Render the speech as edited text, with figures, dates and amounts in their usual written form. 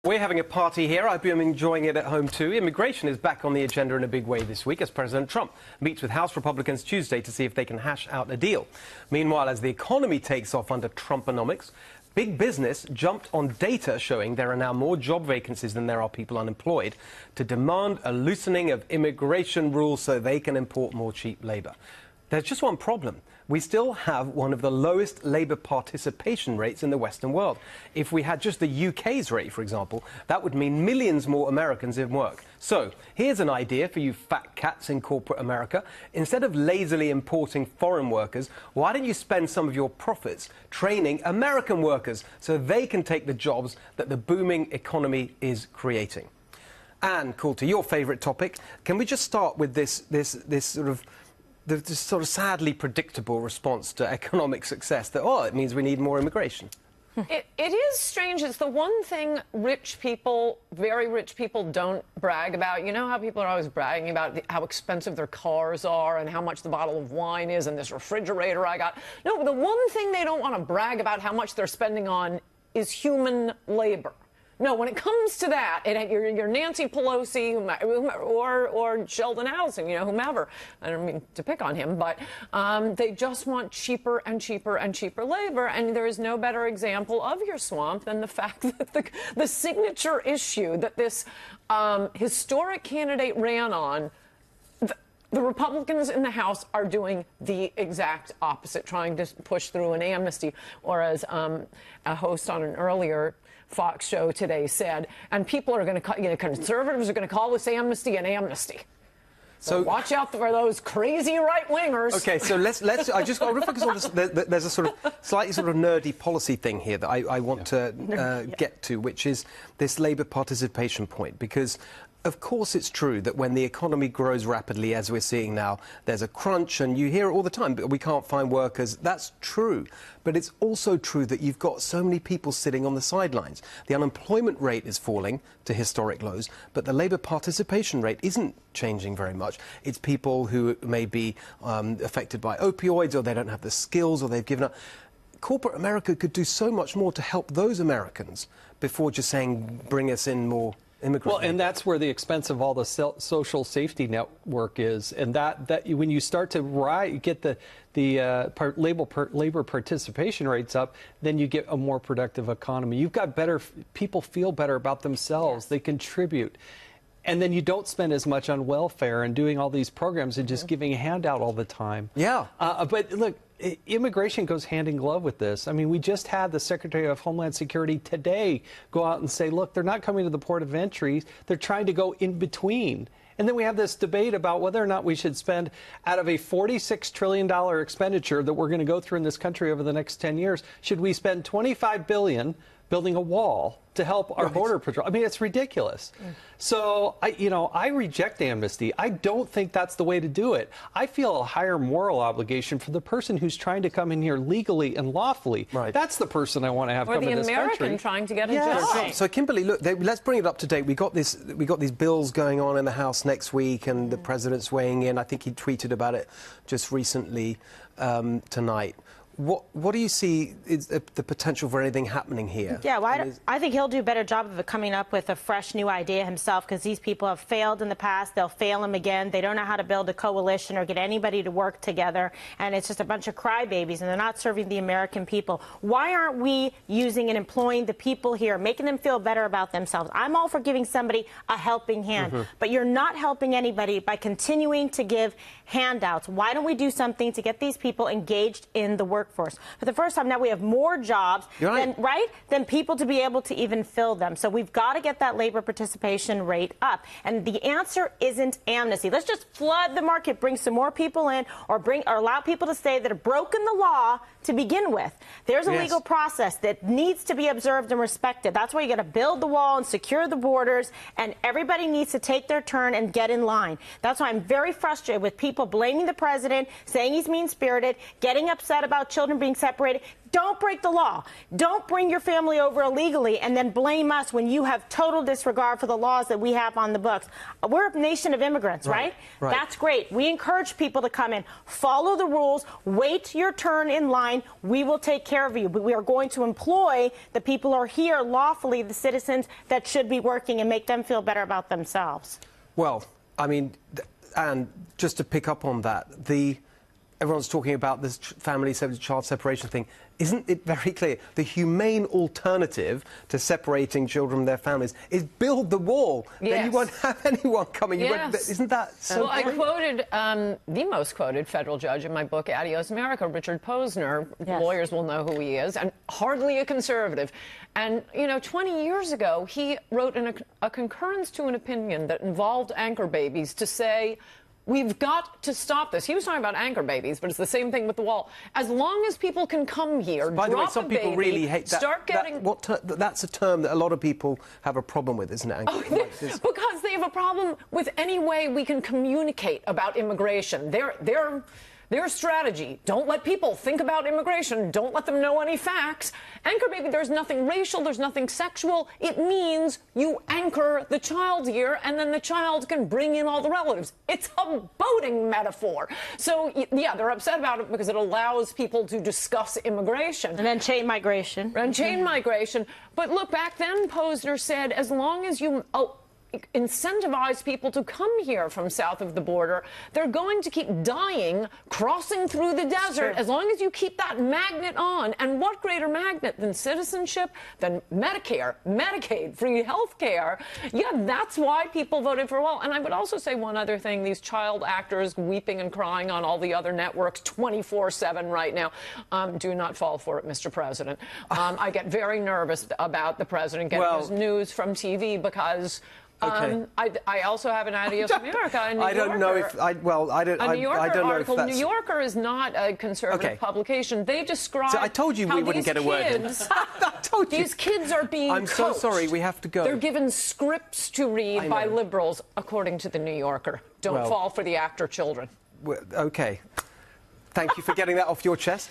We're having a party here. I've been enjoying it at home too. Immigration is back on the agenda in a big way this week as President Trump meets with House Republicans Tuesday to see if they can hash out a deal. Meanwhile, as the economy takes off under Trumponomics, big business jumped on data showing there are now more job vacancies than there are people unemployed to demand a loosening of immigration rules so they can import more cheap labor. There's just one problem. We still have one of the lowest labour participation rates in the Western world. If we had just the UK's rate, for example, that would mean millions more Americans in work. So here's an idea for you fat cats in corporate America. Instead of lazily importing foreign workers, why don't you spend some of your profits training American workers so they can take the jobs that the booming economy is creating? And, Coulter, your favourite topic. Can we just start with this sort of sadly predictable response to economic success that, it means we need more immigration? It is strange. It's the one thing rich people, very rich people, don't brag about. You know how people are always bragging about how expensive their cars are and how much the bottle of wine is and this refrigerator I got. No, the one thing they don't want to brag about how much they're spending on is human labor. No, when it comes to that, you're Nancy Pelosi or Sheldon Adelson, whomever. I don't mean to pick on him, but they just want cheaper and cheaper and cheaper labor. And there is no better example of your swamp than the fact that the signature issue that this historic candidate ran on, the Republicans in the House are doing the exact opposite, trying to push through an amnesty, or as a host on an earlier Fox show today said, and people are going to, conservatives are going to call this amnesty an amnesty. So watch out for those crazy right-wingers. Okay, so let's I just want to focus on this. There's a sort of slightly sort of nerdy policy thing here that I want to get to, which is this Labour participation point, because of course it's true that when the economy grows rapidly, as we're seeing now, there's a crunch, and you hear it all the time, but we can't find workers. That's true. But it's also true that you've got so many people sitting on the sidelines. The unemployment rate is falling to historic lows, but the Labour participation rate isn't changing very much. It's people who may be affected by opioids, or they don't have the skills, or they've given up. Corporate America could do so much more to help those Americans before just saying, bring us in more immigrants. Well, and that's where the expense of all the social safety network is, and that when you start to get the labor participation rates up, then you get a more productive economy. You've got people feel better about themselves. Yes. They contribute. And then you don't spend as much on welfare and doing all these programs and just giving a handout all the time. Yeah. But look, immigration goes hand in glove with this. I mean, we just had the Secretary of Homeland Security today go out and say, look, they're not coming to the port of entry. They're trying to go in between. And then we have this debate about whether or not we should spend, out of a $46 trillion expenditure that we're going to go through in this country over the next 10 years, should we spend $25 billion building a wall to help our border patrol? I mean, it's ridiculous. So, I reject amnesty. I don't think that's the way to do it. I feel a higher moral obligation for the person who's trying to come in here legally and lawfully. Right. That's the person I want to have come in this country. Or the American trying to get a job. So, Kimberly, look, let's bring it up to date. We got these bills going on in the House next week, and the president's weighing in. I think he tweeted about it just recently tonight. What do you see is the potential for anything happening here? Yeah, well, I think he'll do a better job of coming up with a fresh new idea himself, because these people have failed in the past. They'll fail him again. They don't know how to build a coalition or get anybody to work together, and it's just a bunch of crybabies, and they're not serving the American people. Why aren't we using and employing the people here, making them feel better about themselves? I'm all for giving somebody a helping hand, but you're not helping anybody by continuing to give handouts. Why don't we do something to get these people engaged in the workforce? For the first time now, we have more jobs than people to be able to even fill them. So we've got to get that labor participation rate up. And the answer isn't amnesty. Let's just flood the market, bring some more people in, or allow people to stay that have broken the law to begin with. There's a legal process that needs to be observed and respected. That's why you got to build the wall and secure the borders, and everybody needs to take their turn and get in line. That's why I'm very frustrated with people blaming the president, saying he's mean-spirited, getting upset about children being separated. Don't break the law. Don't bring your family over illegally and then blame us when you have total disregard for the laws that we have on the books. We're a nation of immigrants, right? That's great. We encourage people to come in, follow the rules, wait your turn in line. We will take care of you. But we are going to employ the people who are here lawfully, the citizens that should be working, and make them feel better about themselves. Well, I mean, and just to pick up on that, everyone's talking about this child separation thing. Isn't it very clear? The humane alternative to separating children from their families is build the wall. Yes. Then you won't have anyone coming. Yes. Isn't that so? Well, I quoted the most quoted federal judge in my book, Adios America, Richard Posner. Yes. Lawyers will know who he is, and hardly a conservative. And, you know, 20 years ago, he wrote a concurrence to an opinion that involved anchor babies to say, we've got to stop this. He was talking about anchor babies, but it's the same thing with the wall. As long as people can come here, by the way, drop some a people baby, really hate that. start getting... That's a term that a lot of people have a problem with, isn't it? Because they have a problem with any way we can communicate about immigration. Their strategy, don't let people think about immigration, don't let them know any facts. Anchor baby, there's nothing racial, there's nothing sexual. It means you anchor the child here, and then the child can bring in all the relatives. It's a boating metaphor. So, yeah, they're upset about it because it allows people to discuss immigration. And then chain migration. And chain migration. But look, back then, Posner said, as long as you... incentivize people to come here from south of the border, they're going to keep dying crossing through the desert as long as you keep that magnet on. And what greater magnet than citizenship, than Medicare, Medicaid, free health care? Yeah, that's why people voted for a wall. And I would also say one other thing. These child actors weeping and crying on all the other networks 24/7 right now. Do not fall for it, Mr. President. I get very nervous about the president getting his news from TV because... Okay. I also have an Adios America. A New I don't know if a New Yorker I don't know article. if that's... New Yorker is not a conservative publication. They describe. So I told you we wouldn't get a word in. I told you. These kids are being I'm so sorry. We have to go. They're given scripts to read by liberals, according to the New Yorker. Don't fall for the actor children. Okay. Thank you for getting that off your chest.